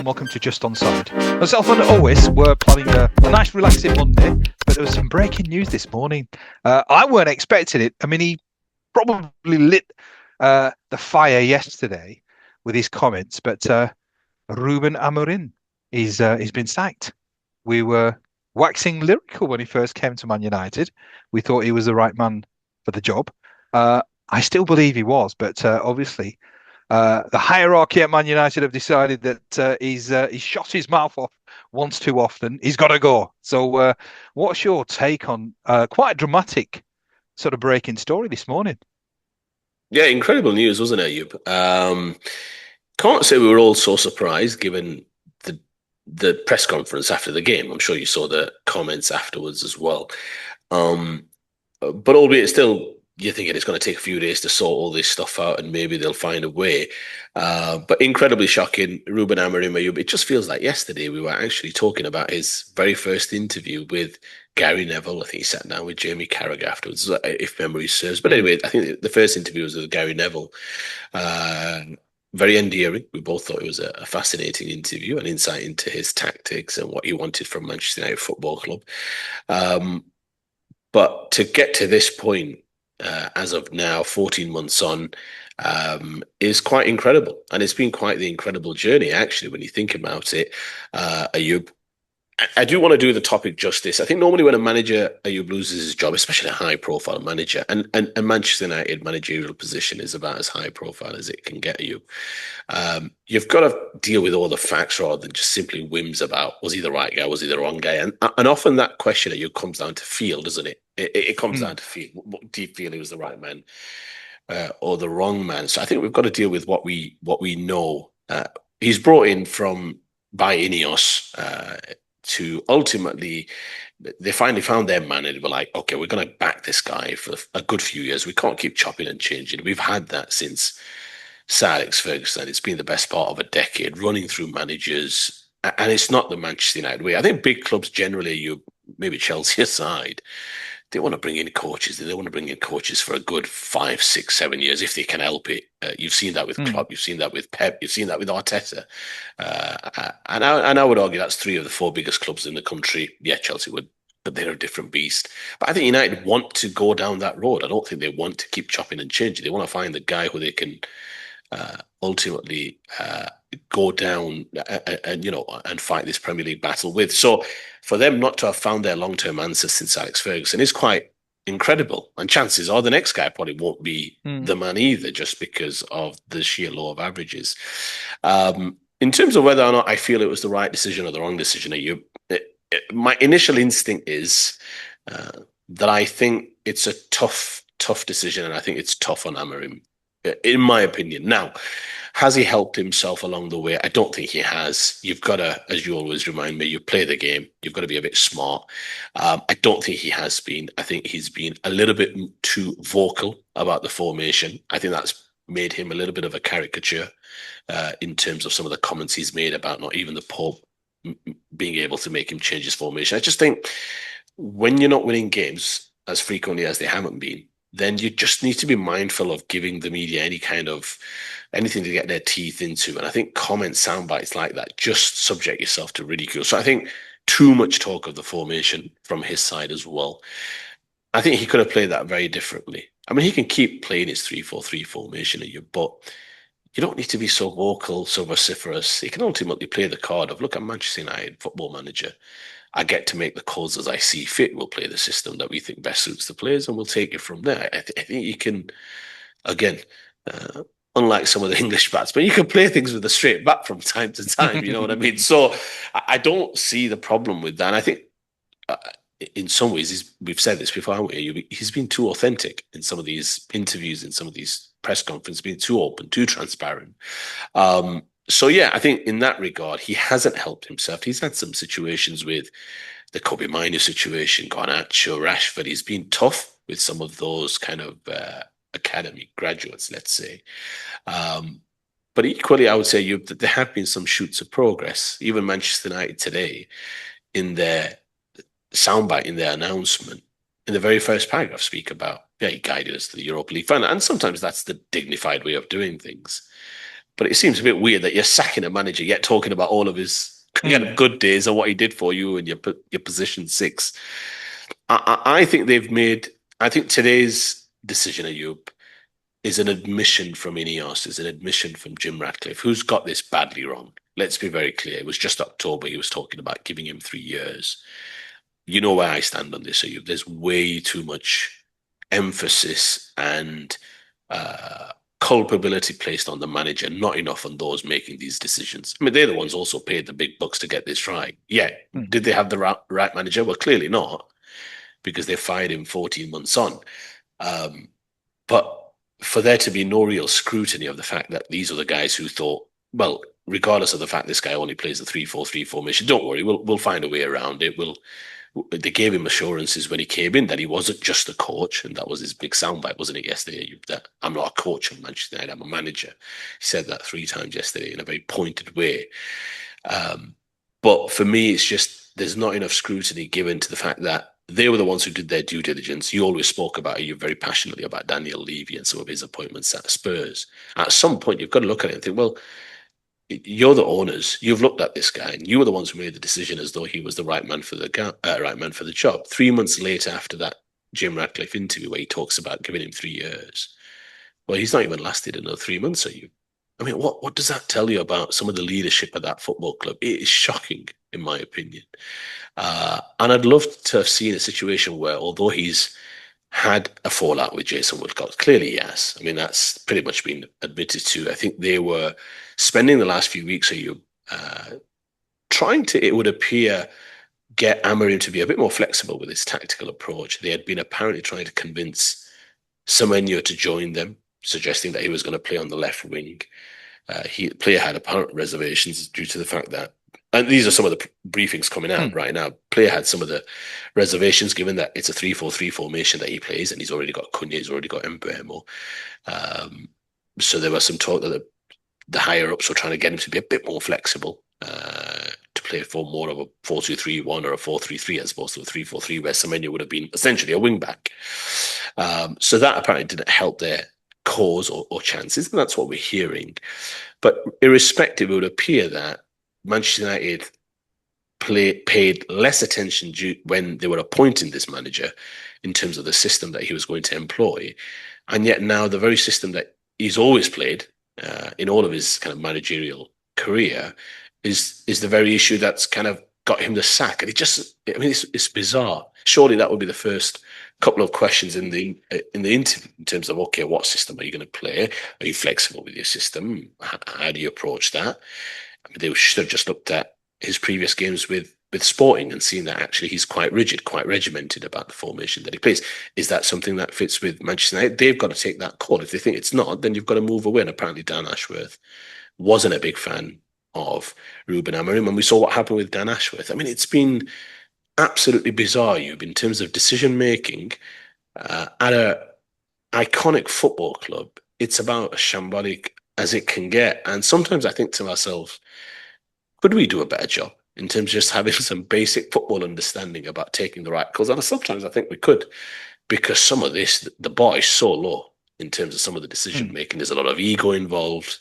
welcome to Just Onside. Myself and Owen were planning a nice relaxing Monday, but there was some breaking news this morning. I weren't expecting it. I mean, he probably lit the fire yesterday with his comments, but Ruben Amorim he's been sacked. We were waxing lyrical when he first came to Man United. We thought he was the right man for the job. I still believe he was, but obviously the hierarchy at Man United have decided that he's shot his mouth off once too often. He's got to go. So, what's your take on quite a dramatic sort of breaking story this morning? Yeah, incredible news, wasn't it, Ayub? Can't say we were all so surprised given the press conference after the game. I'm sure you saw the comments afterwards as well. But albeit still, you're thinking it's going to take a few days to sort all this stuff out and maybe they'll find a way. But incredibly shocking. Ruben Amorim, Ayub, it just feels like yesterday we were actually talking about his very first interview with Gary Neville. I think he sat down with Jamie Carragher afterwards, if memory serves. But anyway, I think the first interview was with Gary Neville. Very endearing. We both thought it was a fascinating interview, an insight into his tactics and what he wanted from Manchester United Football Club. But to get to this point, as of now, 14 months on, is quite incredible. And it's been quite the incredible journey, actually, when you think about it. Ayub, I do want to do the topic justice. I think normally when a manager, Ayub, loses his job, especially a high-profile manager, and Manchester United managerial position is about as high-profile as it can get, Ayub. You've got to deal with all the facts rather than just simply whims about, was he the right guy, was he the wrong guy? And often that question, Ayub, comes down to feel, doesn't it? It comes down to feel. Do you feel he was the right man or the wrong man? So I think we've got to deal with what we know. He's brought in by Ineos to ultimately, they finally found their man and they were like, okay, we're going to back this guy for a good few years. We can't keep chopping and changing. We've had that since Sir Alex Ferguson. It's been the best part of a decade, running through managers. And it's not the Manchester United way. I think big clubs generally, maybe Chelsea aside, they want to bring in coaches. They want to bring in coaches for a good 5, 6, 7 years if they can help it. You've seen that with Klopp. You've seen that with Pep. You've seen that with Arteta. And I would argue that's 3 of the 4 biggest clubs in the country. Yeah, Chelsea would, but they're a different beast. But I think United want to go down that road. I don't think they want to keep chopping and changing. They want to find the guy who they can ultimately go down and fight this Premier League battle with. So for them not to have found their long-term answer since Alex Ferguson is quite incredible. And chances are the next guy probably won't be the man either, just because of the sheer law of averages. In terms of whether or not I feel it was the right decision or the wrong decision, my initial instinct is that I think it's a tough decision, and I think it's tough on Amorim, in my opinion. Now, has he helped himself along the way? I don't think he has. You've got to, as you always remind me, you play the game. You've got to be a bit smart. I don't think he has been. I think he's been a little bit too vocal about the formation. I think that's made him a little bit of a caricature in terms of some of the comments he's made about not even the Pope being able to make him change his formation. I just think when you're not winning games as frequently as they haven't been, then you just need to be mindful of giving the media anything to get their teeth into. And I think comments, sound bites like that, just subject yourself to ridicule. So I think too much talk of the formation from his side as well. I think he could have played that very differently. I mean, he can keep playing his 3-4-3 formation, but you don't need to be so vocal, so vociferous. He can ultimately play the card of, look, I'm Manchester United football manager. I get to make the calls as I see fit. We'll play the system that we think best suits the players, and we'll take it from there. I think you can, again, unlike some of the English batsmen, you can play things with a straight bat from time to time. You know what I mean? So I don't see the problem with that. And I think in some ways, we've said this before, haven't we? He's been too authentic in some of these interviews, in some of these press conferences, being too open, too transparent. So, yeah, I think in that regard, he hasn't helped himself. He's had some situations with the Kobe Mino situation, Garnacho, Rashford. He's been tough with some of those kind of academy graduates, let's say. But equally, I would say that there have been some shoots of progress. Even Manchester United today, in their soundbite, in their announcement, in the very first paragraph, speak about, he guided us to the Europa League final. And sometimes that's the dignified way of doing things. But it seems a bit weird that you're sacking a manager yet talking about all of his kind of good days and what he did for you and your position six. I think they've made. I think today's decision, Ayub, is an admission from Ineos, is an admission from Jim Ratcliffe, who's got this badly wrong. Let's be very clear. It was just October he was talking about giving him 3 years. You know where I stand on this, Ayub. There's way too much emphasis and culpability placed on the manager, not enough on those making these decisions. I mean, they're the ones also paid the big bucks to get this right. Yeah. Mm. Did they have the right manager? Well, clearly not, because they fired him 14 months on. But for there to be no real scrutiny of the fact that these are the guys who thought, well, regardless of the fact this guy only plays the 3-4-3 formation, don't worry, we'll find a way around it. They gave him assurances when he came in that he wasn't just a coach, and that was his big soundbite, wasn't it, yesterday? That I'm not a coach of Manchester United, I'm a manager. He said that 3 times yesterday in a very pointed way. But for me, it's just there's not enough scrutiny given to the fact that they were the ones who did their due diligence. You always spoke about it, you very passionately about Daniel Levy and some of his appointments at Spurs. At some point, you've got to look at it and think, well, you're the owners. You've looked at this guy, and you were the ones who made the decision as though he was the right man for the job. 3 months later, after that Jim Ratcliffe interview where he talks about giving him 3 years, well, he's not even lasted another 3 months. Are you? I mean, what does that tell you about some of the leadership of that football club? It is shocking, in my opinion. And I'd love to have seen a situation where, although he's had a fallout with Jason Woodcock, clearly yes. I mean, that's pretty much been admitted to. I think they were spending the last few weeks trying to, it would appear, get Amorim to be a bit more flexible with his tactical approach. They had been apparently trying to convince Semenyo to join them, suggesting that he was going to play on the left wing. Player had apparent reservations due to the fact that, and these are some of the briefings coming out right now, Player had some of the reservations given that it's a 3-4-3 formation that he plays, and he's already got Cunha, he's already got Mbeumo. So there was some talk that the higher ups were trying to get him to be a bit more flexible, to play for more of a 4-2-3-1 or a 4-3-3 as opposed to a 3-4-3, where Semenyo would have been essentially a wing back. So that apparently didn't help their cause or chances, and that's what we're hearing. But irrespective, it would appear that Manchester United paid less attention when they were appointing this manager in terms of the system that he was going to employ. And yet now the very system that he's always played in all of his kind of managerial career is the very issue that's kind of got him the sack. And it's bizarre. Surely that would be the first couple of questions in the interview in terms of, okay, what system are you going to play? Are you flexible with your system? How do you approach that? I mean, they should have just looked at his previous games with Sporting and seen that actually he's quite rigid, quite regimented about the formation that he plays. Is that something that fits with Manchester United? They've got to take that call. If they think it's not, then you've got to move away. And apparently Dan Ashworth wasn't a big fan of Ruben Amorim, and we saw what happened with Dan Ashworth. I mean, it's been absolutely bizarre, in terms of decision making at a iconic football club. It's about as shambolic as it can get. And sometimes I think to myself, could we do a better job in terms of just having some basic football understanding about taking the right calls? And sometimes I think we could, because some of this, the bar is so low in terms of some of the decision making. There's a lot of ego involved.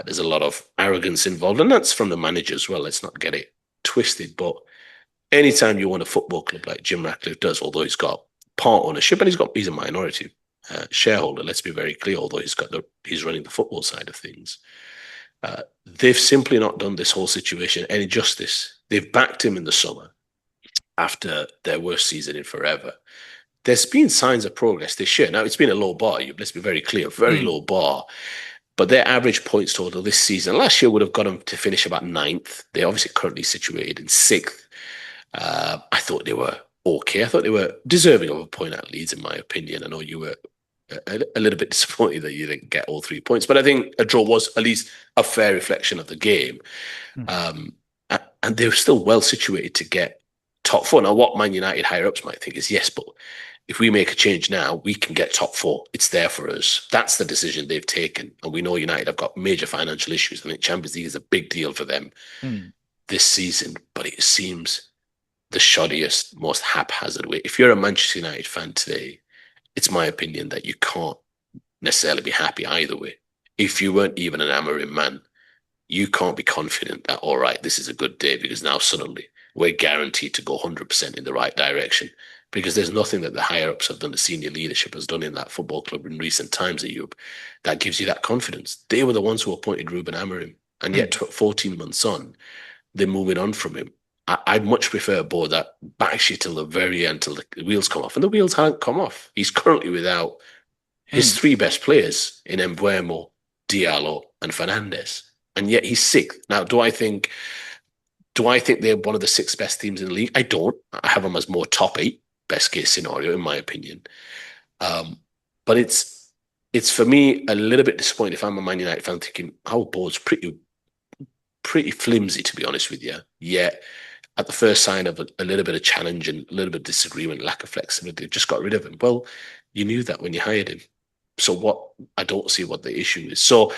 There's a lot of arrogance involved, and that's from the manager as well. Let's not get it twisted. But anytime you want a football club like Jim Ratcliffe does, although he's got part ownership and he's a minority shareholder, let's be very clear, although he's running the football side of things, they've simply not done this whole situation any justice. They've backed him in the summer after their worst season in forever. There's been signs of progress this year. Now, it's been a low bar, let's be very clear, very low bar. But their average points total this season, last year would have got them to finish about 9th. They're obviously currently situated in 6th. I thought they were okay. I thought they were deserving of a point at Leeds, in my opinion. I know you were a little bit disappointed that you didn't get all 3 points, but I think a draw was at least a fair reflection of the game. And they're still well situated to get top 4. Now, what Man United higher-ups might think is, yes, but if we make a change now, we can get top 4. It's there for us. That's the decision they've taken. And we know United have got major financial issues. I think Champions League is a big deal for them this season, but it seems the shoddiest, most haphazard way. If you're a Manchester United fan today, it's my opinion that you can't necessarily be happy either way. if you weren't even an Amorim man, you can't be confident that, all right, this is a good day because now suddenly we're guaranteed to go 100% in the right direction. Because there's nothing that the higher ups have done, the senior leadership has done in that football club in recent times, Ayub, that gives you that confidence. They were the ones who appointed Ruben Amorim. And yet, Mm. 14 months on, they're moving on from him. I'd much prefer a board that backs you till the very end, till the wheels come off. And the wheels haven't come off. He's currently without his Mm. three best players in Embuemo, Diallo, and Fernandes. And yet he's sixth. Now, do I think they're one of the six best teams in the league? I don't. I have them as more top eight, best case scenario, in my opinion. Um, but it's for me a little bit disappointing if I'm a Man United fan thinking our board's pretty flimsy, to be honest with you. Yet at the first sign of a little bit of challenge and a little bit of disagreement, lack of flexibility, just got rid of him. Well, you knew that when you hired him. So what? I don't see what the issue is. So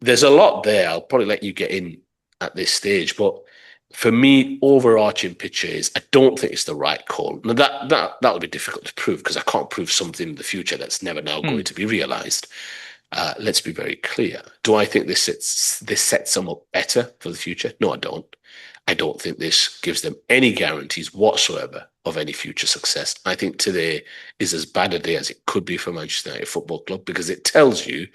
there's a lot there. I'll probably let you get in at this stage, but for me, overarching picture is I don't think it's the right call. Now that would be difficult to prove because I can't prove something in the future that's never now going Mm. to be realised. Let's be very clear. Do I think this sets them up better for the future? No, I don't. I don't think this gives them any guarantees whatsoever of any future success. I think today is as bad a day as it could be for Manchester United Football Club because it tells you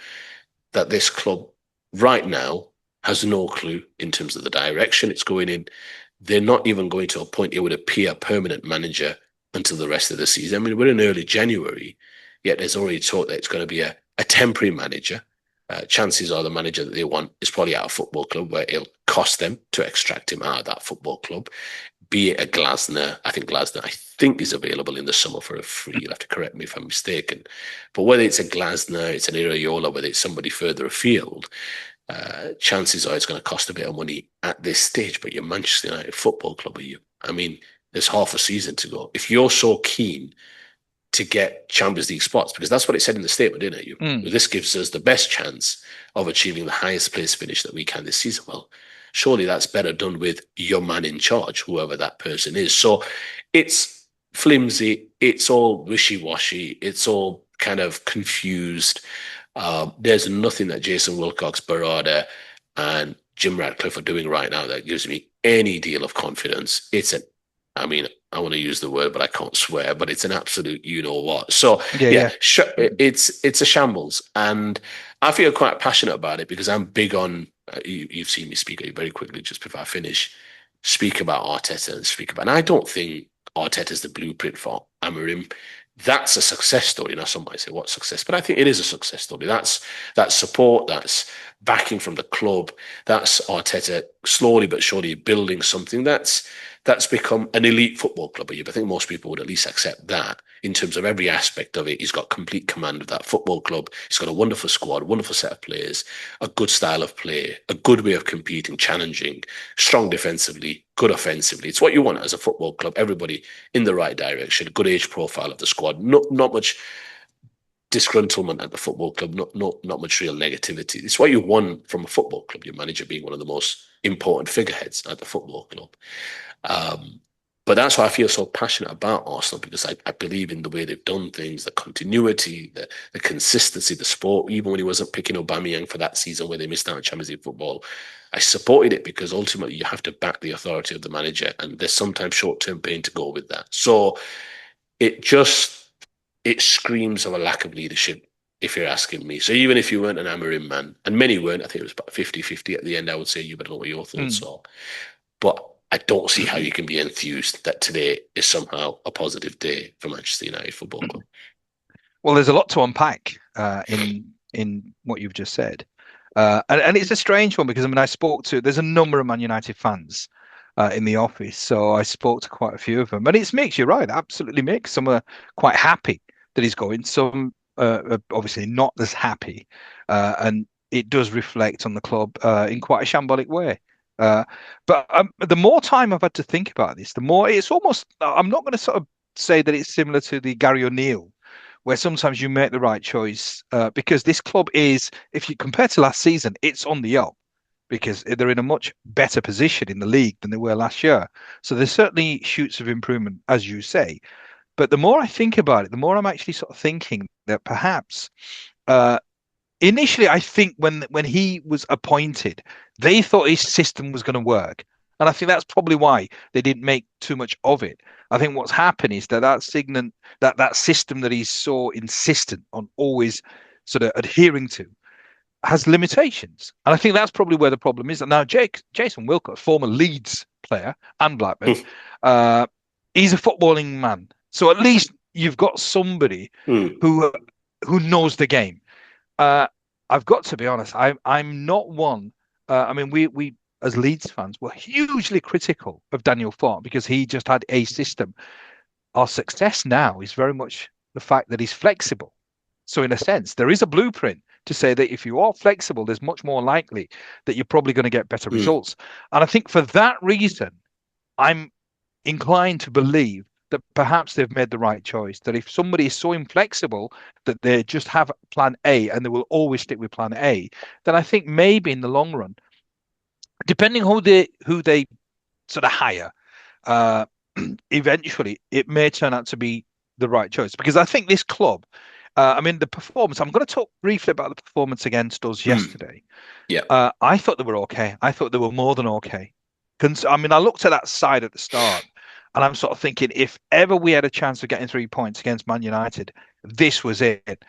that this club right now has no clue in terms of the direction it's going in. They're not even going to a point it would appear permanent manager until the rest of the season. I mean, we're in early January, yet there's already talk that it's going to be a temporary manager. Chances are the manager that they want is probably at a football club where it'll cost them to extract him out of that football club. Be it a Glasner, I think is available in the summer for a free. You'll have to correct me if I'm mistaken. But whether it's a Glasner, it's an Iraola, whether it's somebody further afield, chances are it's going to cost a bit of money at this stage. But you're Manchester United Football Club, are you? I mean, there's half a season to go. If you're so keen to get Champions League spots, because that's what it said in the statement, didn't it? Mm. This gives us the best chance of achieving the highest place finish that we can this season. Well, surely that's better done with your man in charge, whoever that person is. So it's flimsy. It's all wishy-washy. It's all kind of confused. There's nothing that Jason Wilcox, Barada, and Jim Ratcliffe are doing right now that gives me any deal of confidence. I mean, I want to use the word, but I can't swear. But it's an absolute, you know what. So Yeah, yeah, yeah. it's a shambles, and I feel quite passionate about it because I'm big on. You've seen me speak very quickly just before I finish. Speak about Arteta and speak about. And I don't think Arteta's the blueprint for Amorim. That's a success story. Now, some might say, "What success?" But I think it is a success story. That's support. That's backing from the club. That's Arteta slowly but surely building something that's become an elite football club. I think most people would at least accept that in terms of every aspect of it. He's got complete command of that football club. He's got a wonderful squad, a wonderful set of players, a good style of play, a good way of competing, challenging, strong defensively, good offensively. It's what you want as a football club. Everybody in the right direction, good age profile of the squad. Not much disgruntlement at the football club, not much real negativity. It's what you want from a football club, your manager being one of the most important figureheads at the football club. Um, but that's why I feel so passionate about Arsenal because I believe in the way they've done things, the continuity, the consistency, the sport. Even when he wasn't picking Aubameyang for that season where they missed out on Champions League football, I supported it because ultimately you have to back the authority of the manager, and there's sometimes short-term pain to go with that. So it just it screams of a lack of leadership, if you're asking me. So even if you weren't an Amorim man, and many weren't, I think it was about 50-50 at the end, I would say you better know what your thoughts Mm. are. But I don't see how you can be enthused that today is somehow a positive day for Manchester United Football Club. Well, there's a lot to unpack in what you've just said, and it's a strange one because I mean there's a number of Man United fans in the office, so I spoke to quite a few of them, and it's mixed. You're right, absolutely mixed. Some are quite happy that he's going, some are obviously not as happy, and it does reflect on the club in quite a shambolic way. Uh, but the more time I've had to think about this, the more it's almost. I'm not going to sort of say that it's similar to the Gary O'Neill where sometimes you make the right choice because this club is, if you compare to last season, it's on the up because they're in a much better position in the league than they were last year. So there's certainly shoots of improvement, as you say. But the more I think about it, the more I'm actually sort of thinking that perhaps uh, initially, I think when he was appointed, they thought his system was going to work, and I think that's probably why they didn't make too much of it. I think what's happened is that system that he's so insistent on always sort of adhering to has limitations, and I think that's probably where the problem is. And now, Jason Wilcott, former Leeds player and Blackburn, uh, he's a footballing man, so at least you've got somebody Mm. who who knows the game. uh, I've got to be honest. I'm not one. I mean, we as Leeds fans were hugely critical of Daniel Fort because he just had a system. Our success now is very much the fact that he's flexible. So in a sense, there is a blueprint to say that if you are flexible, there's much more likely that you're probably going to get better Mm. results. And I think for that reason, I'm inclined to believe that perhaps they've made the right choice. That if somebody is so inflexible that they just have plan A and they will always stick with plan A, then I think maybe in the long run, depending who they sort of hire, uh, eventually it may turn out to be the right choice. Because I think this club, I mean, the performance. I'm going to talk briefly about the performance against us Mm. yesterday. Yeah. I thought they were okay. I thought they were more than okay. I mean, I looked at that side at the start, and I'm sort of thinking, if ever we had a chance of getting 3 points against Man United, this was it.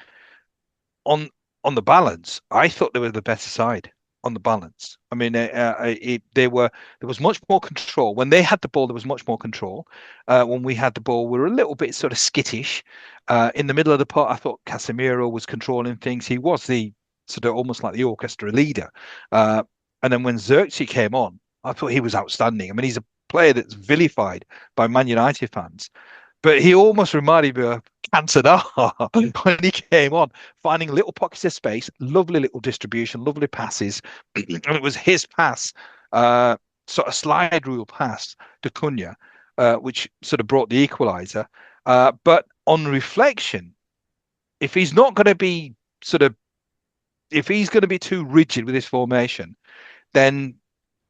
On on the balance, I thought they were the better side on the balance. I mean, there was much more control when they had the ball. There was much more control. When we had the ball, we were a little bit sort of skittish. In the middle of the part, I thought Casemiro was controlling things. He was the sort of almost like the orchestra leader. And then when Xerxes came on, I thought he was outstanding. I mean, he's a player that's vilified by Man United fans, but he almost reminded me of Cantona when he came on, finding little pockets of space, lovely little distribution, lovely passes. And it was his pass, uh, sort of slide rule pass to Cunha, which sort of brought the equaliser. But on reflection, if he's not going to be sort of, if he's going to be too rigid with his formation, then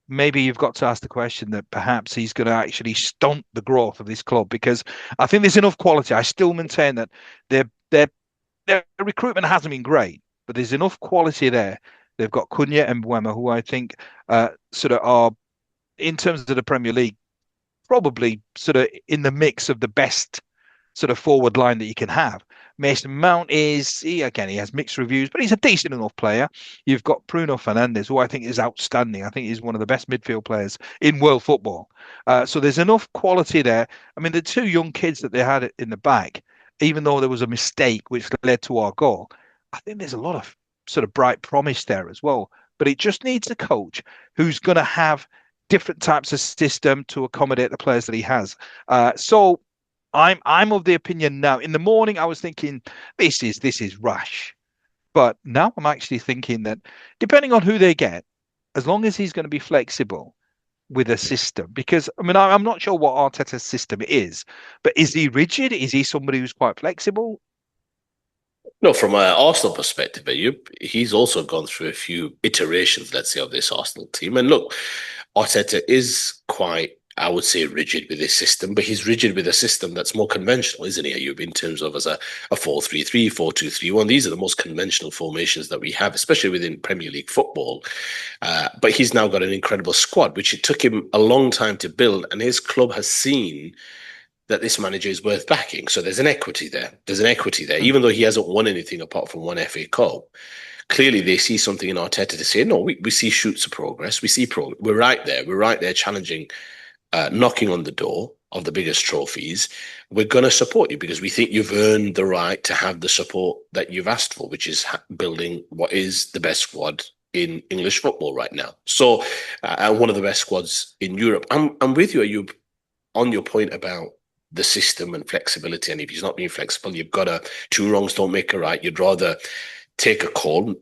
maybe you've got to ask the question that perhaps he's going to actually stunt the growth of this club, because I think there's enough quality. I still maintain that their recruitment hasn't been great, but there's enough quality there. They've got Cunha and Buema, who I think sort of are, in terms of the Premier League, probably sort of in the mix of the best sort of forward line that you can have. Mason Mount again, he has mixed reviews, but he's a decent enough player. You've got Bruno Fernandes, who I think is outstanding. I think he's one of the best midfield players in world football. So there's enough quality there. I mean, the two young kids that they had in the back, even though there was a mistake which led to our goal, I think there's a lot of sort of bright promise there as well. But it just needs a coach who's going to have different types of system to accommodate the players that he has. So I'm of the opinion now. In the morning, I was thinking this is rash, but now I'm actually thinking that depending on who they get, as long as he's going to be flexible with a system, because I mean I'm not sure what Arteta's system is, but is he rigid? Is he somebody who's quite flexible? No, from an Arsenal perspective, he's also gone through a few iterations, let's say, of this Arsenal team. And look, Arteta is quite, I would say, rigid with his system, but he's rigid with a system that's more conventional, isn't he, Ayub, in terms of as a 4-3-3, 4-2-3-1. These are the most conventional formations that we have, especially within Premier League football. But he's now got an incredible squad, which it took him a long time to build, and his club has seen that this manager is worth backing. So there's an equity there. There's an equity there, even though he hasn't won anything apart from one FA Cup. Clearly, they see something in Arteta to say, no, we see shoots of progress. We see progress. We're right there. We're right there challenging, knocking on the door of the biggest trophies. We're going to support you because we think you've earned the right to have the support that you've asked for, which is building what is the best squad in English football right now. So, one of the best squads in Europe. I'm with you, Ayub, on your point about the system and flexibility. And if he's not being flexible, you've got two wrongs don't make a right. You'd rather take a call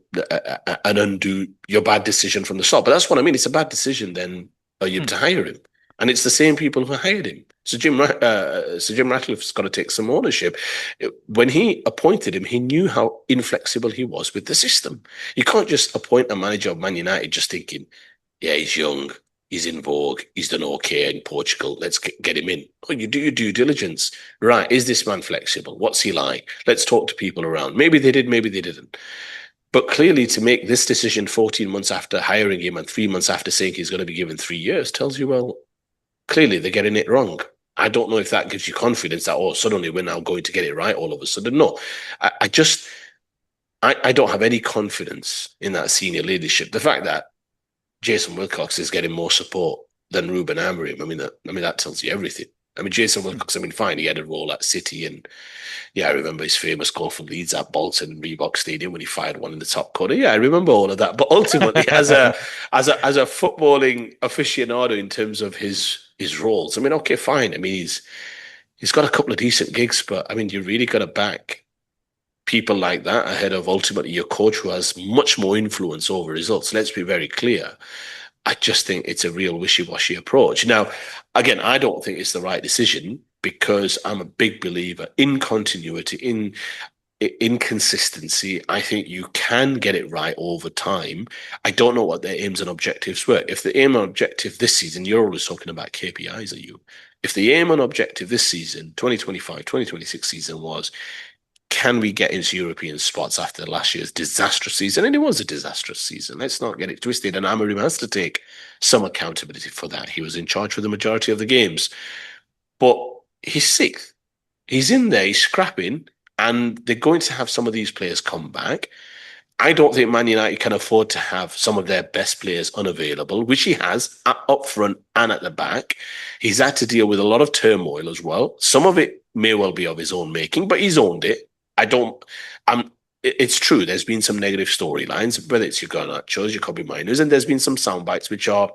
and undo your bad decision from the start. But that's what I mean. It's a bad decision then to hire him. And it's the same people who hired him. So Jim Ratcliffe's got to take some ownership. When he appointed him, he knew how inflexible he was with the system. You can't just appoint a manager of Man United just thinking, yeah, he's young, he's in vogue, he's done okay in Portugal, let's get him in. Oh, you do your due diligence. Right, is this man flexible? What's he like? Let's talk to people around. Maybe they did, maybe they didn't. But clearly, to make this decision 14 months after hiring him and 3 months after saying he's going to be given 3 years tells you, well, clearly they're getting it wrong. I don't know if that gives you confidence that, oh, suddenly we're now going to get it right all of a sudden. No, I just, I don't have any confidence in that senior leadership. The fact that Jason Wilcox is getting more support than Ruben Amorim, that tells you everything. I mean, Jason Wilcox, fine, he had a role at City, and yeah, I remember his famous goal for Leeds at Bolton Reebok Stadium when he fired one in the top corner. Yeah, I remember all of that. But ultimately, as a footballing aficionado in terms of his roles, okay, fine. He's got a couple of decent gigs, but you really got to back people like that ahead of ultimately your coach who has much more influence over results. Let's be very clear. I just think it's a real wishy-washy approach. Now, again, I don't think it's the right decision because I'm a big believer in continuity, in consistency. I think you can get it right over time. I don't know what their aims and objectives were. If the aim and objective this season, you're always talking about KPIs, are you? If the aim and objective this season, 2025, 2026 season was, can we get into European spots after last year's disastrous season? And it was a disastrous season. Let's not get it twisted. And Amorim has to take some accountability for that. He was in charge for the majority of the games. But he's sixth. He's in there, he's scrapping, and they're going to have some of these players come back. I don't think Man United can afford to have some of their best players unavailable, which he has up front and at the back. He's had to deal with a lot of turmoil as well. Some of it may well be of his own making, but he's owned it. It's true. There's been some negative storylines, whether it's your Garnachos, your Kobe Miners, and there's been some sound bites which are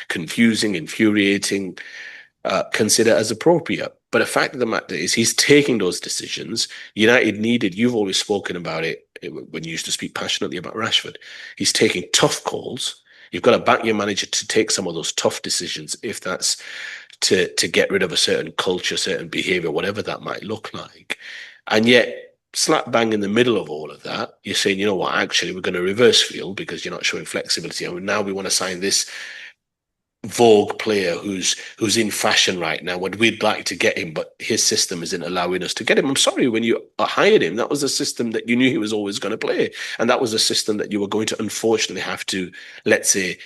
confusing, infuriating, consider as appropriate. But the fact of the matter is he's taking those decisions. United needed, you've always spoken about it when you used to speak passionately about Rashford. He's taking tough calls. You've got to back your manager to take some of those tough decisions if that's to get rid of a certain culture, certain behavior, whatever that might look like. And yet, slap bang in the middle of all of that, you're saying, you know what, actually, we're going to reverse field because you're not showing flexibility. And now we want to sign this vogue player who's in fashion right now. What we'd like to get him, but his system isn't allowing us to get him. I'm sorry, when you hired him, that was a system that you knew he was always going to play, and that was a system that you were going to unfortunately have to, let's say,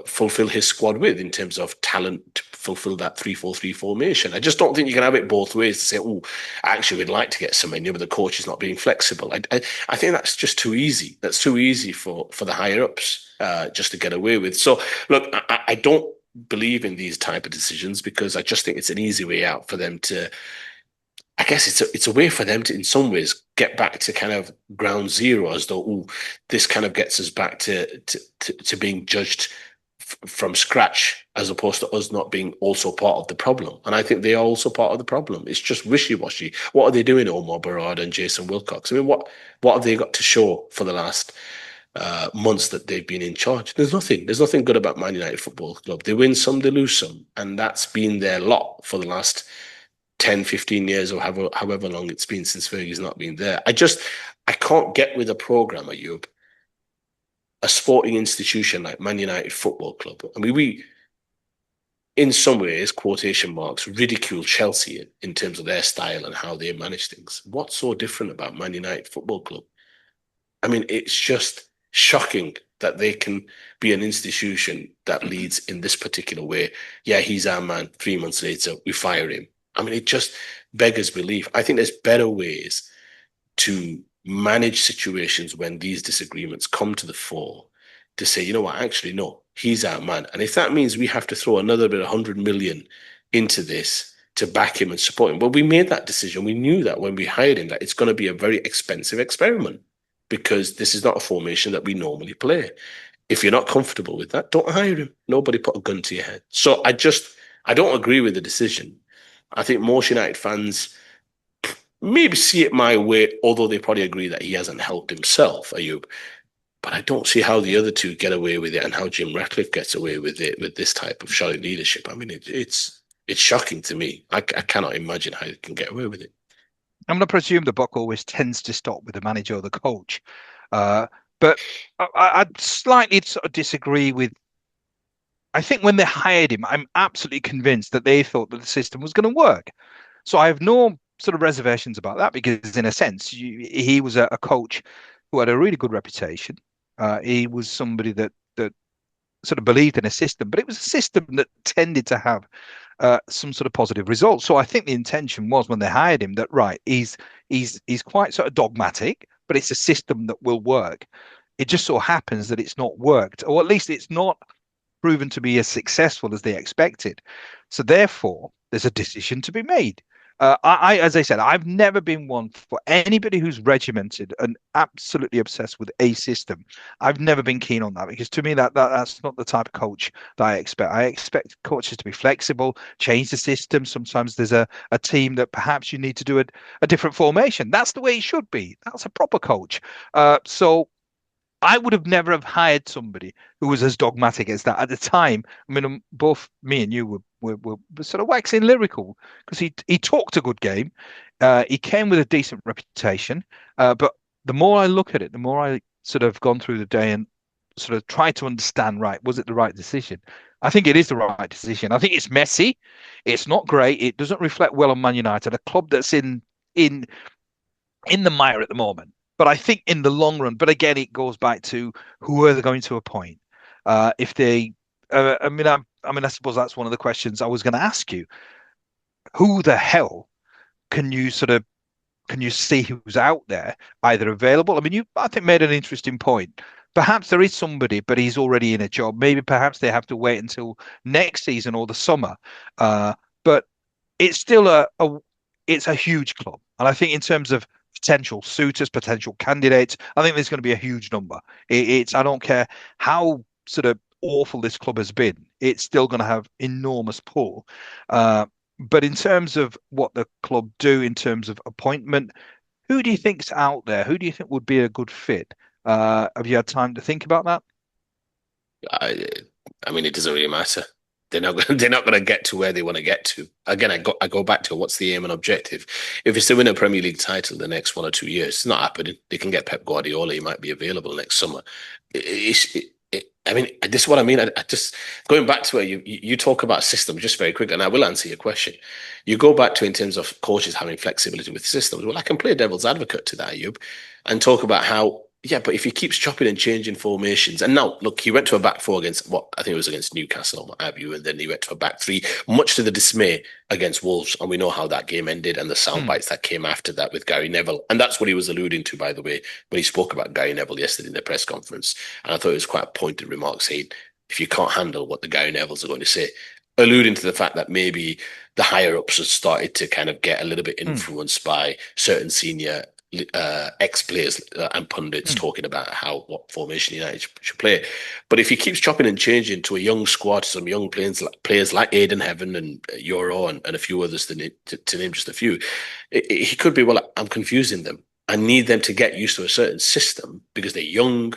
fulfill his squad with in terms of talent to fulfill that 3-4-3 formation. I just don't think you can have it both ways to say, oh, actually, we'd like to get someone new, but the coach is not being flexible. I think that's just too easy. That's too easy for the higher ups just to get away with. So, look, I don't believe in these type of decisions because I just think it's an easy way out for them to, I guess it's a way for them to, in some ways, get back to kind of ground zero, as though, oh, this kind of gets us back to being judged from scratch, as opposed to us not being also part of the problem. And I think they are also part of the problem. It's just wishy-washy. What are they doing, Omar Barada and Jason Wilcox? What have they got to show for the last months that they've been in charge? There's nothing. There's nothing good about Man United Football Club. They win some, they lose some. And that's been their lot for the last 10, 15 years or however long it's been since Fergie's not been there. I can't get with a program, Ayub, a sporting institution like Man United Football Club. We, in some ways, quotation marks, ridicule Chelsea in terms of their style and how they manage things. What's so different about Man United Football Club? It's just shocking that they can be an institution that leads in this particular way. Yeah, he's our man. 3 months later, we fire him. It just beggars belief. I think there's better ways to manage situations when these disagreements come to the fore to say, you know what, actually, no, he's our man. And if that means we have to throw another bit of 100 million into this to back him and support him, well, we made that decision. We knew that when we hired him, that it's going to be a very expensive experiment because this is not a formation that we normally play. If you're not comfortable with that, don't hire him. Nobody put a gun to your head. So I don't agree with the decision. I think most United fans maybe see it my way, although they probably agree that he hasn't helped himself, Ayub. But I don't see how the other two get away with it and how Jim Ratcliffe gets away with it with this type of shoddy leadership. It's shocking to me. I cannot imagine how they can get away with it. I'm going to presume the buck always tends to stop with the manager or the coach. But I'd slightly sort of disagree with. I think when they hired him, I'm absolutely convinced that they thought that the system was going to work. So I have no sort of reservations about that because, in a sense, he was a coach who had a really good reputation. He was somebody that sort of believed in a system, but it was a system that tended to have some sort of positive results. So I think the intention was when they hired him that right, he's quite sort of dogmatic, but it's a system that will work. It just so happens that it's not worked, or at least it's not proven to be as successful as they expected. So therefore, there's a decision to be made. As I said, I've never been one for anybody who's regimented and absolutely obsessed with a system. I've never been keen on that because to me that's not the type of coach that I expect. I expect coaches to be flexible, change the system. Sometimes there's a team that perhaps you need to do a different formation. That's the way it should be. That's a proper coach. So I would have never have hired somebody who was as dogmatic as that at the time. I mean, both me and you were sort of waxing lyrical because he talked a good game. He came with a decent reputation. But the more I look at it, the more I sort of gone through the day and sort of try to understand, right, was it the right decision? I think it is the right decision. I think it's messy. It's not great. It doesn't reflect well on Man United, a club that's in in the mire at the moment. But I think in the long run, but again, it goes back to who are they going to appoint? If they, I suppose that's one of the questions I was going to ask you. Who the hell can you sort of can you see who's out there either available? I mean, you I think made an interesting point. Perhaps there is somebody, but he's already in a job. Maybe perhaps they have to wait until next season or the summer. But it's still it's a huge club, and I think in terms of potential suitors, potential candidates, I think there's going to be a huge number. It's I don't care how sort of awful this club has been, it's still going to have enormous pull. Uh, but in terms of what the club do in terms of appointment, who do you think's out there? Who do you think would be a good fit? Have you had time to think about that? I, I mean, it doesn't really matter. They're not going to get to where they want to get to. Again, I go back to what's the aim and objective. If it's to win a Premier League title the next 1 or 2 years, it's not happening. They can get Pep Guardiola. He might be available next summer. I mean, this is what I mean. I just going back to where you talk about system just very quick, and I will answer your question. You go back to in terms of coaches having flexibility with systems. Well, I can play devil's advocate to that, Ayub, and talk about how yeah, but if he keeps chopping and changing formations, and now look, he went to a back four against what I think it was against Newcastle or what have you, and then he went to a back three, much to the dismay against Wolves, and we know how that game ended and the sound Hmm. bites that came after that with Gary Neville, and that's what he was alluding to, by the way, when he spoke about Gary Neville yesterday in the press conference, and I thought it was quite a pointed remark saying, if you can't handle what the Gary Nevilles are going to say, alluding to the fact that maybe the higher ups have started to kind of get a little bit Hmm. influenced by certain senior ex-players and pundits Hmm. talking about how what formation United should play. But if he keeps chopping and changing to a young squad, some young players like Aiden Heaven and Euro and a few others to name just a few, he could be, well, I'm confusing them. I need them to get used to a certain system because they're young.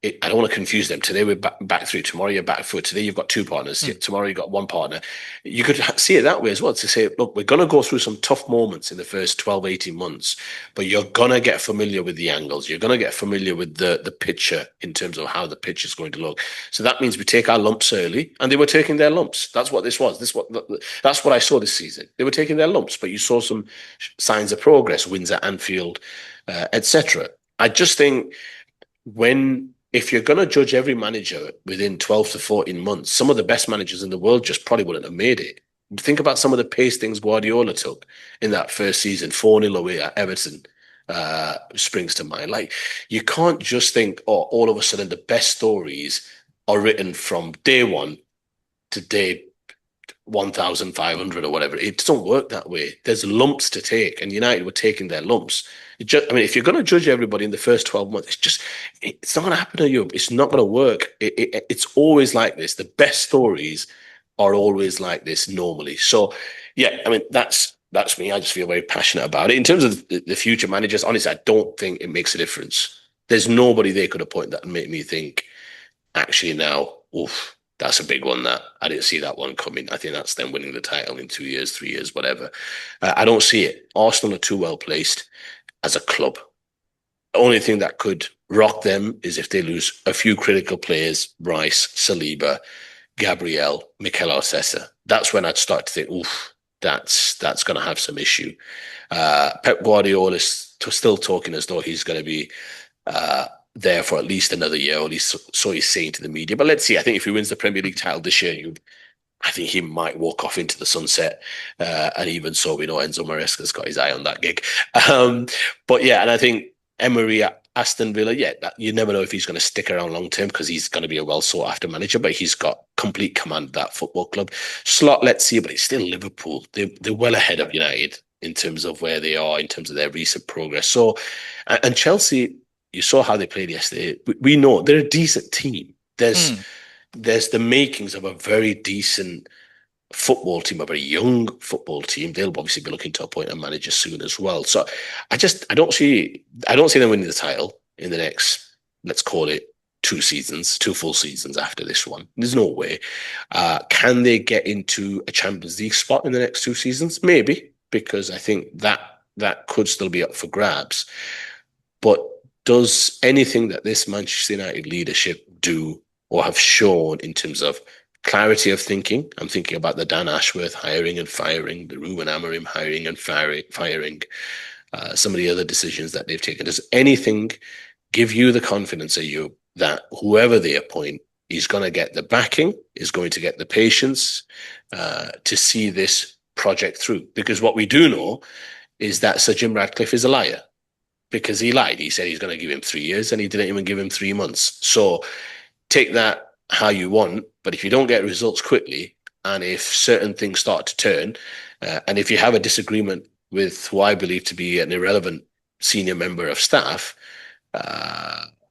I don't want to confuse them. Today we're back three. Tomorrow you're back four. Today you've got two partners. Hmm. Tomorrow you've got one partner. You could see it that way as well to say, look, we're going to go through some tough moments in the first 12, 18 months, but you're going to get familiar with the angles. You're going to get familiar with the picture in terms of how the pitch is going to look. So that means we take our lumps early, and they were taking their lumps. That's what this was. That's what I saw this season. They were taking their lumps, but you saw some signs of progress, wins at Anfield, etc. I just think when if you're going to judge every manager within 12 to 14 months, some of the best managers in the world just probably wouldn't have made it. Think about some of the pace things Guardiola took in that first season, 4-0 away at Everton, springs to mind. Like, you can't just think, oh, all of a sudden the best stories are written from day one to day 1,500 or whatever. It doesn't work that way. There's lumps to take, and United were taking their lumps. I mean, if you're going to judge everybody in the first 12 months, it's not going to happen to you. It's not going to work. It's always like this. The best stories are always like this normally. So, yeah, I mean, that's me. I just feel very passionate about it. In terms of the future managers, honestly, I don't think it makes a difference. There's nobody they could appoint that and make me think, actually, now, oof, that's a big one. That I didn't see that one coming. I think that's them winning the title in 2 years, 3 years, whatever. I don't see it. Arsenal are too well placed as a club. The only thing that could rock them is if they lose a few critical players: Rice, Saliba, Gabriel, Mikel Arteta. That's when I'd start to think, oof, that's going to have some issue. Pep Guardiola is still talking as though he's going to be there for at least another year, or at least so he's saying to the media. But let's see. I think if he wins the Premier League title this year, I think he might walk off into the sunset. And even so, we know Enzo Maresca's got his eye on that gig. Um, but yeah, and I think Emery at Aston Villa, yeah, you never know if he's going to stick around long term because he's going to be a well sought after manager, but he's got complete command of that football club. Slot, let's see, but it's still Liverpool. They're well ahead of United in terms of where they are, in terms of their recent progress. So, and Chelsea, you saw how they played yesterday. We know they're a decent team. There's the makings of a very decent football team, a very young football team. They'll obviously be looking to appoint a manager soon as well. So I don't see them winning the title in the next, let's call it, 2 seasons, 2 full seasons after this one. There's no way. Can they get into a Champions League spot in the next 2 seasons? Maybe, because I think that could still be up for grabs. But does anything that this Manchester United leadership do or have shown in terms of clarity of thinking? I'm thinking about the Dan Ashworth hiring and firing, the Ruben Amorim hiring and firing, some of the other decisions that they've taken. Does anything give you the confidence that whoever they appoint is going to get the backing, is going to get the patience to see this project through? Because what we do know is that Sir Jim Ratcliffe is a liar, because he lied. He said he's going to give him 3 years and he didn't even give him 3 months. So take that how you want, but if you don't get results quickly, and if certain things start to turn, and if you have a disagreement with who I believe to be an irrelevant senior member of staff,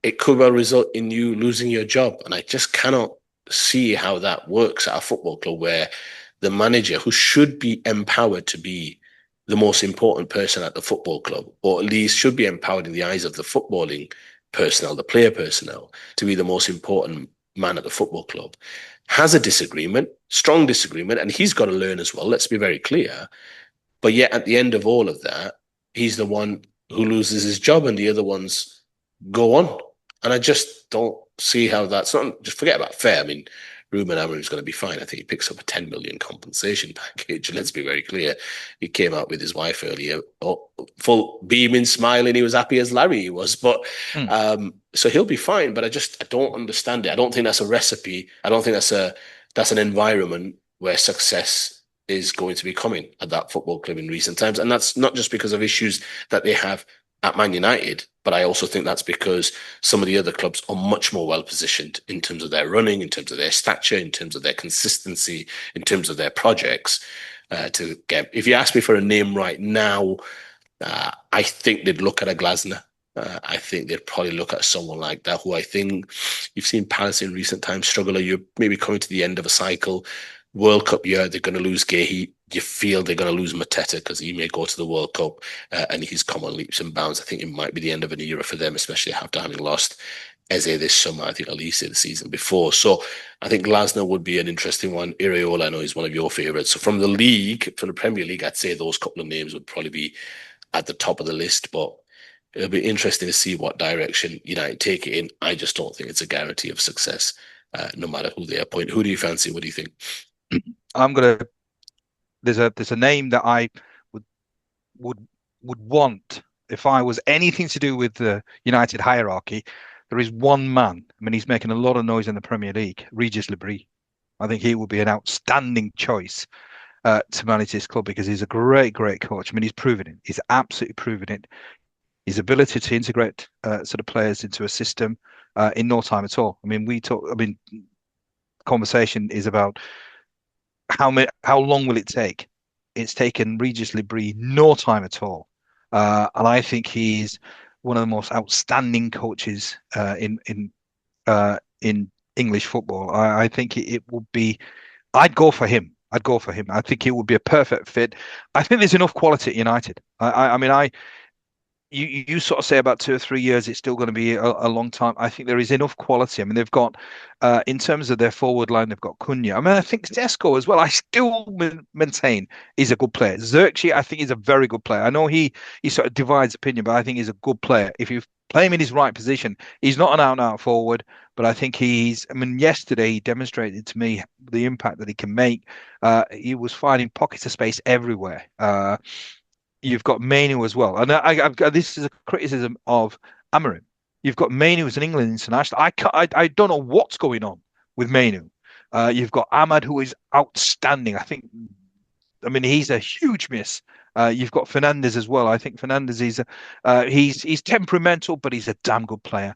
it could well result in you losing your job. And I just cannot see how that works at a football club where the manager, who should be empowered to be the most important person at the football club, or at least should be empowered in the eyes of the footballing personnel, the player personnel, to be the most important man at the football club, has a disagreement, strong disagreement, and he's got to learn as well. Let's be very clear. But yet, at the end of all of that, he's the one who loses his job, and the other ones go on. And I just don't see how that's not. Just forget about fair. I mean, Ruben Amorim's going to be fine. I think he picks up a 10 million compensation package. Let's be very clear. He came out with his wife earlier, full beaming, smiling. He was happy as Larry he was. But so he'll be fine. But I don't understand it. I don't think that's a recipe. I don't think that's an environment where success is going to be coming at that football club in recent times. And that's not just because of issues that they have at Man United, but I also think that's because some of the other clubs are much more well positioned in terms of their running, in terms of their stature, in terms of their consistency, in terms of their projects. To get, if you ask me for a name right now, I think they'd look at a Glasner. I think they'd probably look at someone like that, who I think you've seen Palace in recent times struggle, or you're maybe coming to the end of a cycle. World Cup year, they're going to lose Gahey. You feel they're going to lose Mateta because he may go to the World Cup and he's come on leaps and bounds. I think it might be the end of an era for them, especially after having lost Eze this summer. I think Elise the season before. So I think Glasner would be an interesting one. Iraola, I know, is one of your favourites. So from the league, from the Premier League, I'd say those couple of names would probably be at the top of the list. But it'll be interesting to see what direction United take it in. I just don't think it's a guarantee of success, no matter who they appoint. Who do you fancy? What do you think? I'm gonna. There's a name that I would want if I was anything to do with the United hierarchy. There is one man. I mean, he's making a lot of noise in the Premier League. Regis Lebris. I think he would be an outstanding choice to manage this club, because he's a great coach. I mean, he's proven it. He's absolutely proven it. His ability to integrate sort of players into a system in no time at all. I mean, conversation is about how long will it take? It's taken Regis Lebris no time at all, and I think he's one of the most outstanding coaches in English football. I think it would be. I'd go for him. I think it would be a perfect fit. I think there's enough quality at United. I mean, you sort of say about 2 or 3 years, it's still going to be a long time. I think there is enough quality. I mean, they've got, in terms of their forward line, they've got Cunha. I mean, I think Sesko as well, I still maintain he's a good player. Xerxes, I think, is a very good player. I know he sort of divides opinion, but I think he's a good player. If you Play him in his right position. He's not an out-and-out forward, but I think I mean, yesterday he demonstrated to me the impact that he can make. He was finding pockets of space everywhere. You've got Manu as well, and I've got this is a criticism of Amorim. You've got Manu as an England international. I don't know what's going on with Manu. You've got Ahmad, who is outstanding. I mean, he's a huge miss. You've got Fernandez as well. I think Fernandez he's temperamental, but he's a damn good player.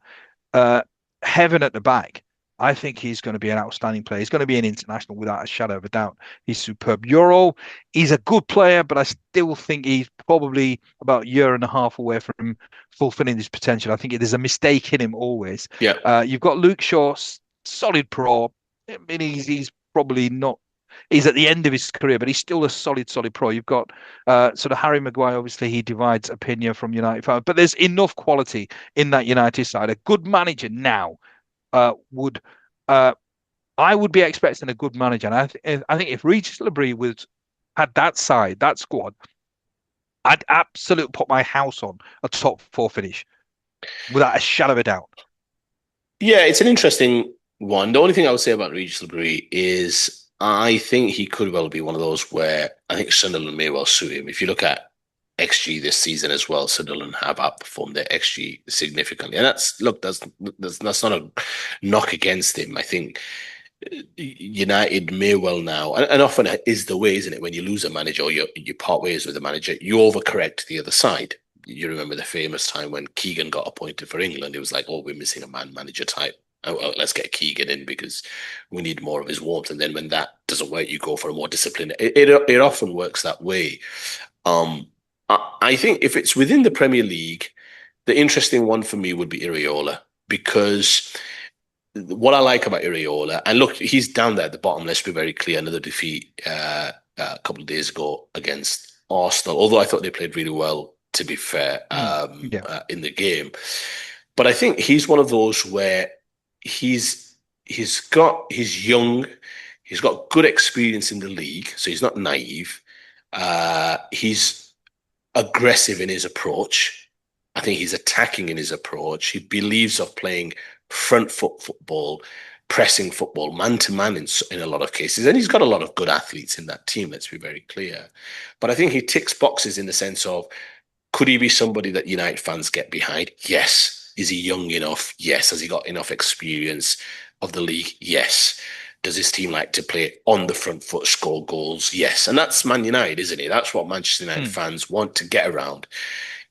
Uh, Heaven at the back. I think he's going to be an outstanding player. He's going to be an international without a shadow of a doubt. He's superb. Euro, he's a good player, but I still think he's probably about a year and a half away from fulfilling his potential. I think there's a mistake in him always. Yeah. You've got Luke Shaw, solid pro. I mean, he's probably not. He's at the end of his career, but he's still a solid pro. You've got sort of Harry Maguire. Obviously, he divides opinion from United fans, but there's enough quality in that United side. A good manager now would I would be expecting a good manager. And I think if Regis Labrie had that side, that squad, I'd absolutely put my house on a top four finish without a shadow of a doubt. Yeah, it's an interesting one. The only thing I would say about Regis Labrie is I think he could well be one of those where I think Sunderland may well suit him. If you look at XG this season as well, Sunderland have outperformed their XG significantly, and that's not a knock against him. I think United may well now, and often is the way, isn't it? When you lose a manager or you part ways with a manager, you overcorrect the other side. You remember the famous time when Keegan got appointed for England. It was like, oh, we're missing a man manager type. Oh, well, let's get Keegan in because we need more of his warmth. And then when that doesn't work, you go for a more disciplined. It often works that way. I think if it's within the Premier League, the interesting one for me would be Iraola, because what I like about Iraola, and look, he's down there at the bottom. Let's be very clear. Another defeat a couple of days ago against Arsenal, although I thought they played really well, to be fair, in the game. But I think he's one of those where he's young, he's got good experience in the league, so he's not naive. He's aggressive in his approach. I think he's attacking in his approach. He believes of playing front foot football, pressing football, man to man in a lot of cases. And he's got a lot of good athletes in that team, let's be very clear. But I think he ticks boxes in the sense of, could he be somebody that United fans get behind? Yes. Is he young enough? Yes. Has he got enough experience of the league? Yes. Does his team like to play on the front foot, score goals? Yes. And that's Man United, isn't it? That's what Manchester United fans want to get around.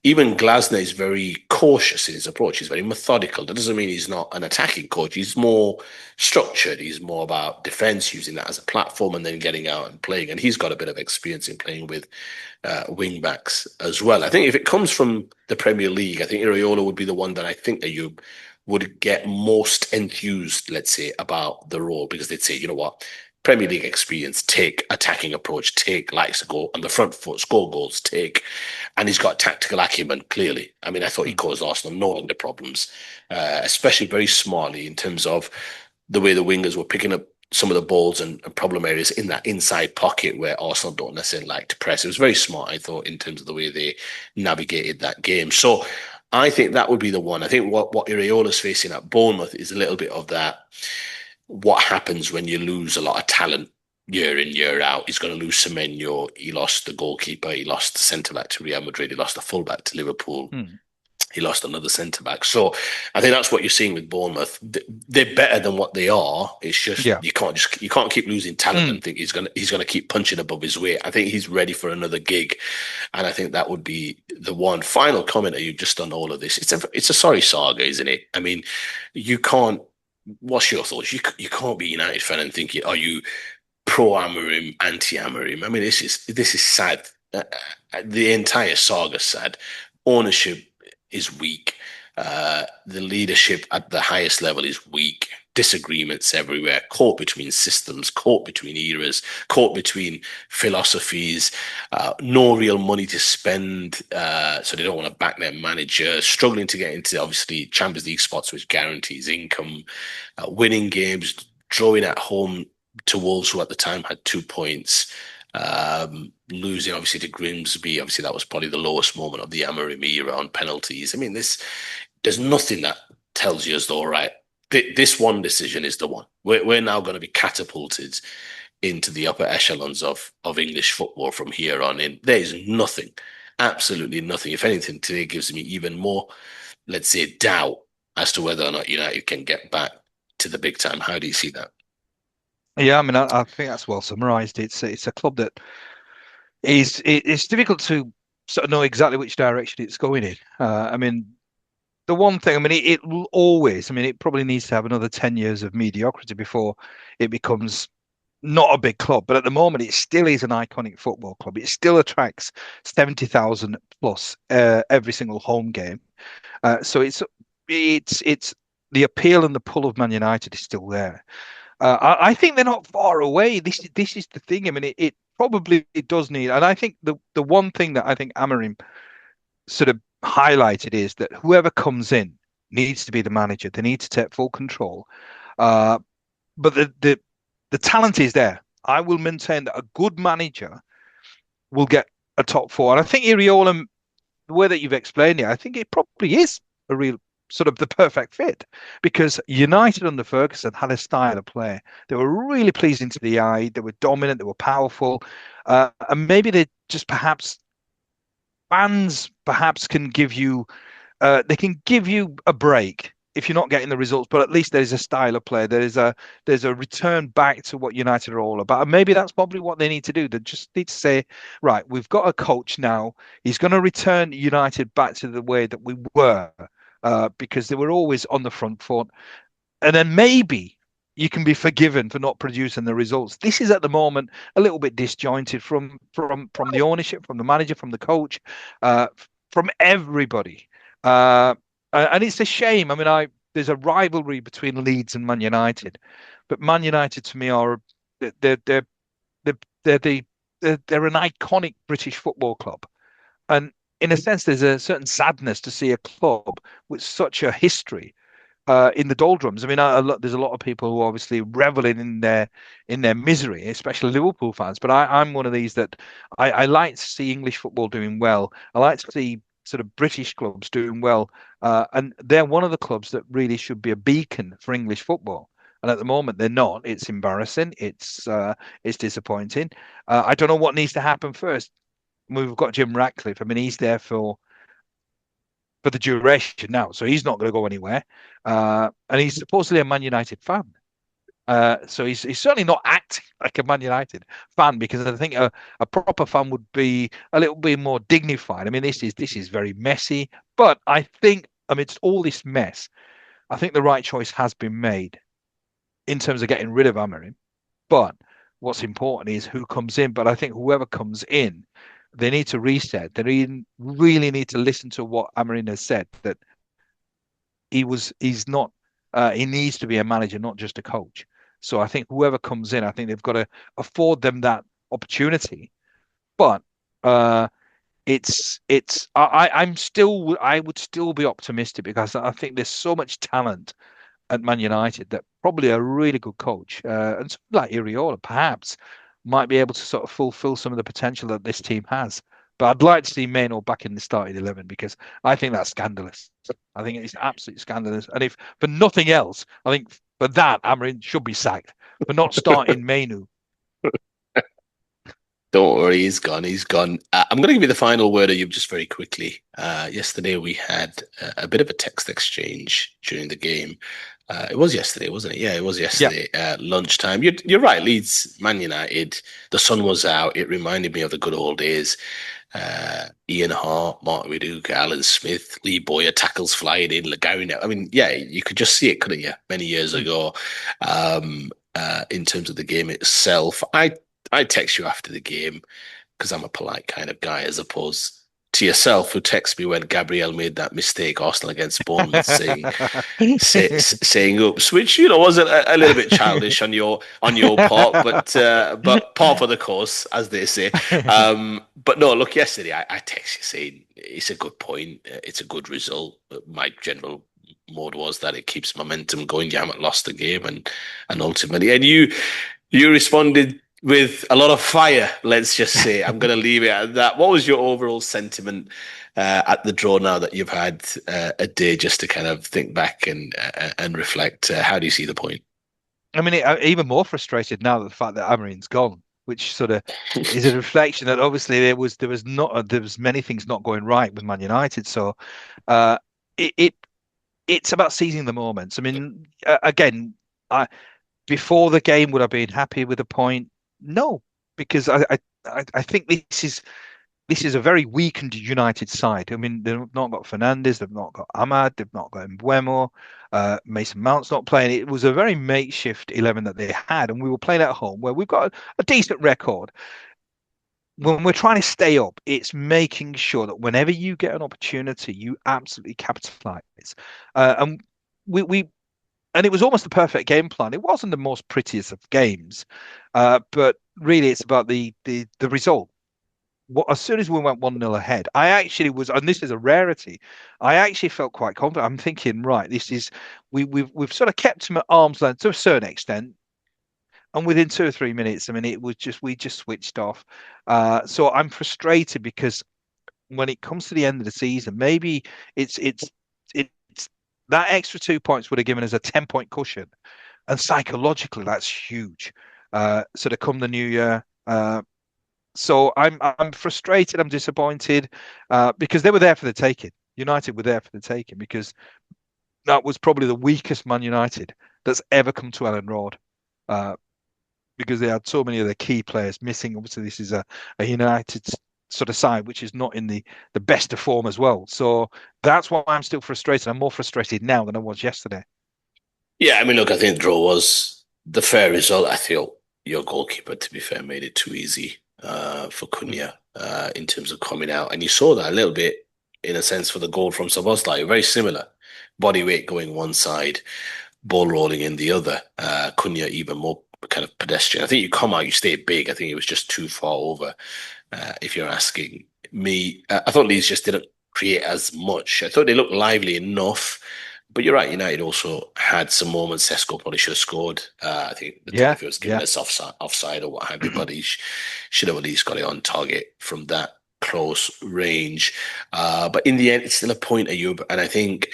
Even Glasner is very cautious in his approach. He's very methodical. That doesn't mean he's not an attacking coach. He's more structured. He's more about defense, using that as a platform and then getting out and playing. And he's got a bit of experience in playing with wing backs as well. I think if it comes from the Premier League, I think Iraola would be the one that I think Ayub would get most enthused, let's say, about the role, because they'd say, you know what, Premier League experience, take attacking approach, take, likes to go on the front foot, score goals, take. And he's got tactical acumen, clearly. I mean, I thought he caused Arsenal no end of problems, especially very smartly in terms of the way the wingers were picking up some of the balls and problem areas in that inside pocket where Arsenal don't necessarily like to press. It was very smart, I thought, in terms of the way they navigated that game. So I think that would be the one. I think what Iraola's facing at Bournemouth is a little bit of that. What happens when you lose a lot of talent year in, year out? He's going to lose Semenyo. He lost the goalkeeper. He lost the centre-back to Real Madrid. He lost the full-back to Liverpool. He lost another centre-back. So I think that's what you're seeing with Bournemouth. They're better than what they are. It's just you can't keep losing talent and think he's gonna keep punching above his weight. I think he's ready for another gig, and I think that would be the one. Final comment that you've just done all of this. It's a sorry saga, isn't it? I mean, you can't. What's your thoughts? You can't be a United fan and think, are you pro Amorim, anti Amorim? I mean, this is sad. The entire saga's sad. Ownership is weak. The leadership at the highest level is weak. Disagreements everywhere, caught between systems, caught between eras, caught between philosophies, no real money to spend, so they don't want to back their manager, struggling to get into, obviously, Champions League spots, which guarantees income, winning games, drawing at home to Wolves, who at the time had 2 points, losing, obviously, to Grimsby. Obviously, that was probably the lowest moment of the Amorim era on penalties. I mean, there's nothing that tells you as though, right, this one decision is the one. We're now going to be catapulted into the upper echelons of English football from here on in. There is nothing, absolutely nothing. If anything, today gives me even more, let's say, doubt as to whether or not United can get back to the big time. How do you see that? Yeah, I mean, I think that's well summarised. It's a club that it's difficult to sort of know exactly which direction it's going in. I mean, the one thing, I mean, it will always, I mean, it probably needs to have another 10 years of mediocrity before it becomes not a big club. But at the moment, it still is an iconic football club. It still attracts 70,000 plus every single home game. So it's the appeal and the pull of Man United is still there. I think they're not far away. This is the thing. I mean, it probably it does need, and I think the one thing that I think Amorim sort of highlighted is that whoever comes in needs to be the manager. They need to take full control. Uh, but the talent is there. I will maintain that a good manager will get a top four. And I think Iriola, the way that you've explained it, I think it probably is a real sort of the perfect fit because United under Ferguson had a style of play. They were really pleasing to the eye. They were dominant. They were powerful. And maybe they just perhaps fans perhaps can give you they can give you a break if you're not getting the results, but at least there's a style of play. There's a return back to what United are all about. And maybe that's probably what they need to do. They just need to say, right, we've got a coach now. He's going to return United back to the way that we were, because they were always on the front foot. And then maybe you can be forgiven for not producing the results. This is at the moment a little bit disjointed from the ownership, from the manager, from the coach, uh, from everybody. Uh, and it's a shame. I mean, I there's a rivalry between Leeds and Man United, but Man United to me are they're they're they're, they're the they're an iconic British football club, and in a sense, there's a certain sadness to see a club with such a history in the doldrums. I mean, there's a lot of people who are obviously reveling in their misery, especially Liverpool fans. But I'm one of these that I like to see English football doing well. I like to see sort of British clubs doing well, and they're one of the clubs that really should be a beacon for English football. And at the moment, they're not. It's embarrassing. It's disappointing. I don't know what needs to happen first. We've got Jim Ratcliffe. I mean, he's there for the duration now, so he's not going to go anywhere. And he's supposedly a Man United fan. So he's certainly not acting like a Man United fan because I think a proper fan would be a little bit more dignified. I mean, this is very messy, but I think amidst all this mess, I think the right choice has been made in terms of getting rid of Amorim. But what's important is who comes in. But I think whoever comes in, they need to reset. Really need to listen to what Amorim has said that he's not he needs to be a manager, not just a coach. So I think whoever comes in, I think they've got to afford them that opportunity. But I would still be optimistic because I think there's so much talent at Man United that probably a really good coach and something like Iriola perhaps might be able to sort of fulfill some of the potential that this team has. But I'd like to see Maino back in the starting 11 because I think that's scandalous. I think it's absolutely scandalous. And if for nothing else, I think for that, Amarin should be sacked for not starting Mainu. Don't worry, he's gone. He's gone. I'm going to give you the final word, you just very quickly. Yesterday we had a bit of a text exchange during the game. It was yesterday, wasn't it? Yeah, it was Yeah. yesterday. Lunchtime. You're right. Leeds, Man United. The sun was out. It reminded me of the good old days. Ian Hart, Mark Viduka, Alan Smith, Lee Boyer, tackles flying in, Gary. I mean, yeah, you could just see it, couldn't you? Many years Mm. ago. In terms of the game itself, I text you after the game because I'm a polite kind of guy, as opposed to yourself, who texts me when Gabriel made that mistake, Arsenal against Bournemouth, saying oops, which was a little bit childish on your part, but par for the course, as they say. But no, look, yesterday I text you saying it's a good point, it's a good result. My general mode was that it keeps momentum going. You haven't lost the game, and ultimately, and you responded with a lot of fire, let's just say. I'm going to leave it at that. What was your overall sentiment at the draw now that you've had a day just to kind of think back and reflect? How do you see the point? I mean, even more frustrated now that the fact that Amorim's gone, which sort of is a reflection that obviously there was many things not going right with Man United. So uh, it it's about seizing the moments. I mean, again, I before the game would I been happy with a point? No, because I think this is a very weakened United side. I mean, they've not got Fernandes, they've not got Ahmad, they've not got Mbeumo, Mason Mount's not playing. It was a very makeshift 11 that they had, and we were playing at home where we've got a decent record. When we're trying to stay up, it's making sure that whenever you get an opportunity, you absolutely capitalize. And we and it was almost the perfect game plan. It wasn't the most prettiest of games, but really, it's about the result. As soon as we went 1-0 ahead, I actually was, and this is a rarity, I actually felt quite confident. I'm thinking, right, this is we've sort of kept him at arm's length to a certain extent. And within 2 or 3 minutes, I mean, it was just we just switched off. So I'm frustrated because when it comes to the end of the season, maybe it's that extra 2 points would have given us a 10-point cushion, and psychologically that's huge. Sort of come the new year. So I'm frustrated. I'm disappointed because they were there for the taking. United were there for the taking because that was probably the weakest Man United that's ever come to Ellen Road uh, because they had so many of their key players missing. Obviously, this is a United sort of side which is not in the best of form as well. So that's why I'm still frustrated. I'm more frustrated now than I was yesterday. Yeah, I mean, look, I think the draw was the fair result. I feel your goalkeeper, to be fair, made it too easy for Mm. Cunha in terms of coming out. And you saw that a little bit in a sense for the goal from Szoboszlai. Very similar. Body weight going one side, ball rolling in the other. Cunha even more kind of pedestrian. I think you come out, you stay big. I think it was just too far over, if you're asking me. I thought Leeds just didn't create as much. I thought they looked lively enough. But you're right, United also had some moments. Sesko probably should have scored. I think I don't know Yeah, if it was given yeah, us offside or what have you, but he should have at least got it on target from that close range. But in the end, it's still a point, Ayub. And I think,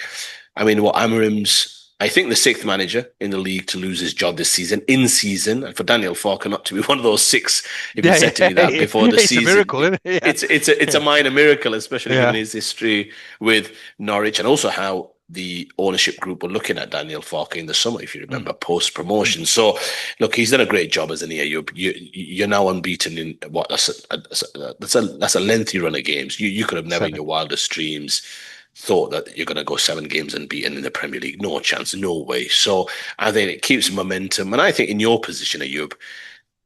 I mean, what Amorim's, I think the sixth manager in the league to lose his job this season, in season, and for Daniel Farker not to be one of those six, if you yeah, said to me yeah. that before the It's a season, miracle, isn't it? it's a Yeah, minor miracle, especially given yeah. his history with Norwich and also how the ownership group were looking at Daniel Farke in the summer, if you Mm, remember, post mm. promotion. So, look, he's done a great job as an EA. You're now unbeaten in what that's a lengthy run of games. You could have never in Seven. your wildest dreams thought that you're going to go 7 games unbeaten in the Premier League. No chance, no way. So I think it keeps momentum, and I think in your position, Ayub,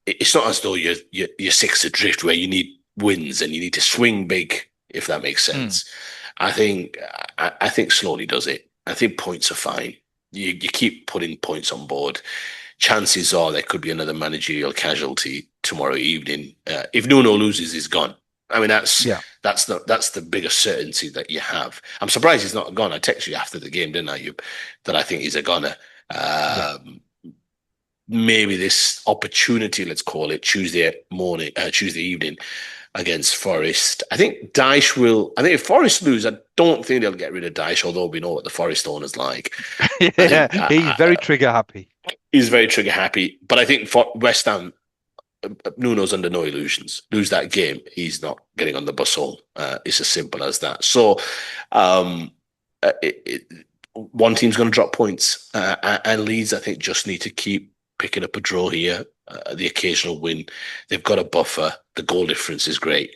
it's not as though you're six adrift where you need wins and you need to swing big, if that makes Mm. sense. I think I think slowly does it. I think points are fine. You keep putting points on board. Chances are there could be another managerial casualty tomorrow evening. If Nuno loses, he's gone. I mean Yeah, that's the biggest certainty that you have. I'm surprised he's not gone. I texted you after the game, didn't I? You that I think he's a goner. yeah. Maybe this opportunity, let's call it Tuesday evening against Forest. I think Dyche will. I think if Forest lose, I don't think they'll get rid of Dyche. Although we know what the Forest owners like. I Yeah, think he's very trigger happy. he's very trigger happy. But I think for West Ham, Nuno's under no illusions. Lose that game, he's not getting on the bus home. It's as simple as that. So, um, one team's going to drop points, and Leeds, I think, just need to keep picking up a draw here, the occasional win. They've got a buffer. The goal difference is great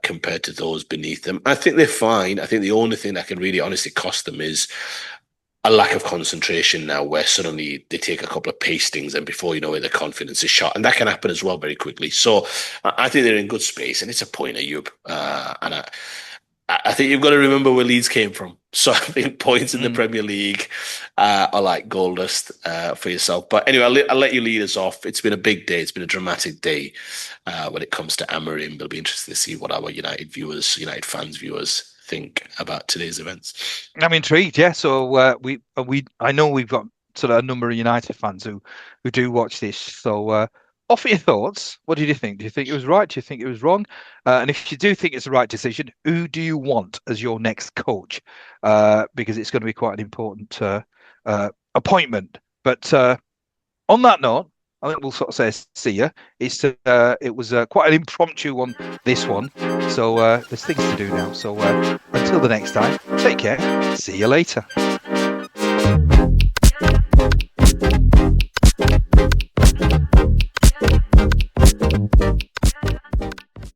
compared to those beneath them. I think they're fine. I think the only thing that can really honestly cost them is a lack of concentration now, where suddenly they take a couple of pastings and before you know it, the confidence is shot. And that can happen as well very quickly. So I think they're in good space and it's a point, Ayub. And I think you've got to remember where Leeds came from. So I think points in the Mm. Premier League are like gold dust for yourself. But anyway, I'll let you lead us off. It's been a big day. It's been a dramatic day when it comes to Amorim. It'll be interesting to see what our United fans viewers think about today's events. I'm intrigued. Yeah, so I know we've got sort of a number of United fans who do watch this. So Offer your thoughts. What did you think? Do you think it was right? Do you think it was wrong? And if you do think it's the right decision, who do you want as your next coach? Because it's going to be quite an important appointment. But on that note, I think we'll sort of say see ya. It was quite an impromptu one, this one. So there's things to do now. So until the next time, take care. See you later.